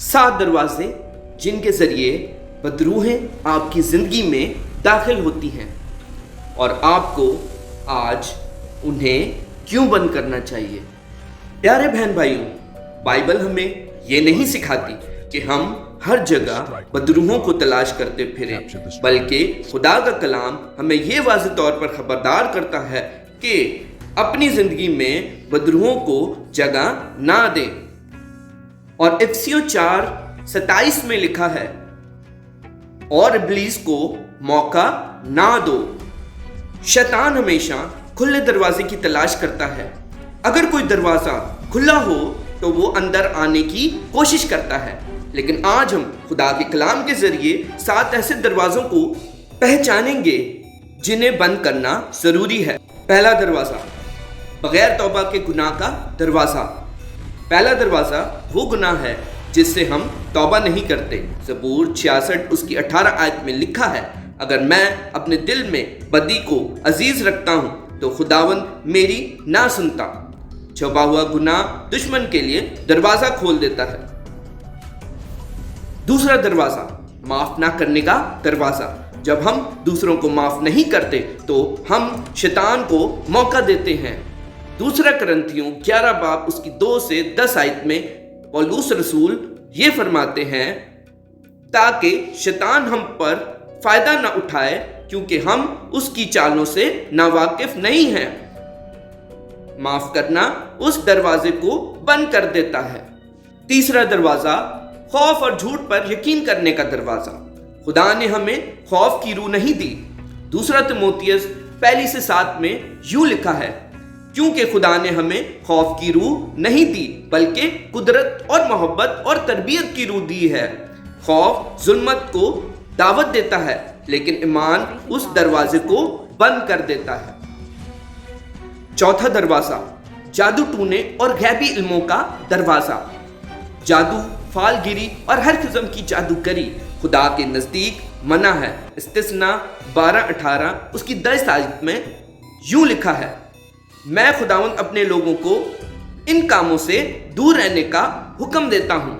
7 دروازے جن کے ذریعے بدروحیں آپ کی زندگی میں داخل ہوتی ہیں اور آپ کو آج انہیں کیوں بند کرنا چاہیے۔ پیارے بہن بھائیوں، بائبل ہمیں یہ نہیں سکھاتی کہ ہم ہر جگہ بدروحوں کو تلاش کرتے پھریں، بلکہ خدا کا کلام ہمیں یہ واضح طور پر خبردار کرتا ہے کہ اپنی زندگی میں بدروحوں کو جگہ نہ دیں۔ اور افسیوں 4:27 میں لکھا ہے، اور ابلیس کو موقع نہ دو۔ شیطان ہمیشہ کھلے دروازے کی تلاش کرتا ہے۔ اگر کوئی دروازہ کھلا ہو تو وہ اندر آنے کی کوشش کرتا ہے، لیکن آج ہم خدا کے کلام کے ذریعے 7 ایسے دروازوں کو پہچانیں گے جنہیں بند کرنا ضروری ہے۔ پہلا دروازہ، بغیر توبہ کے گناہ کا دروازہ۔ پہلا دروازہ وہ گناہ ہے جس سے ہم توبہ نہیں کرتے۔ زبور 66 اس کی 18 آیت میں لکھا ہے، اگر میں اپنے دل میں بدی کو عزیز رکھتا ہوں تو خداوند میری نہ سنتا۔ چھپا ہوا گناہ دشمن کے لیے دروازہ کھول دیتا ہے۔ دوسرا دروازہ، معاف نہ کرنے کا دروازہ۔ جب ہم دوسروں کو معاف نہیں کرتے تو ہم شیطان کو موقع دیتے ہیں۔ دوسرا کرنتھیوں 11 باب اس کی 2 سے 10 آیت میں پولس رسول یہ فرماتے ہیں، تاکہ شیطان ہم پر فائدہ نہ اٹھائے، کیونکہ ہم اس کی چالوں سے ناواقف نہیں ہیں۔ معاف کرنا اس دروازے کو بند کر دیتا ہے۔ تیسرا دروازہ، خوف اور جھوٹ پر یقین کرنے کا دروازہ۔ خدا نے ہمیں خوف کی روح نہیں دی۔ دوسرا تیموتھیوس 1:7 میں یوں لکھا ہے، کیونکہ خدا نے ہمیں خوف کی روح نہیں دی بلکہ قدرت اور محبت اور تربیت کی روح دی ہے۔ خوف ظلمت کو دعوت دیتا ہے، لیکن ایمان اس دروازے کو بند کر دیتا ہے۔ چوتھا دروازہ، جادو ٹونے اور غیبی علموں کا دروازہ۔ جادو، فال گیری اور ہر قسم کی جادوگری خدا کے نزدیک منع ہے۔ استثنا 12:18 اس کی 10 آیت میں یوں لکھا ہے، میں خداوند اپنے لوگوں کو ان کاموں سے دور رہنے کا حکم دیتا ہوں۔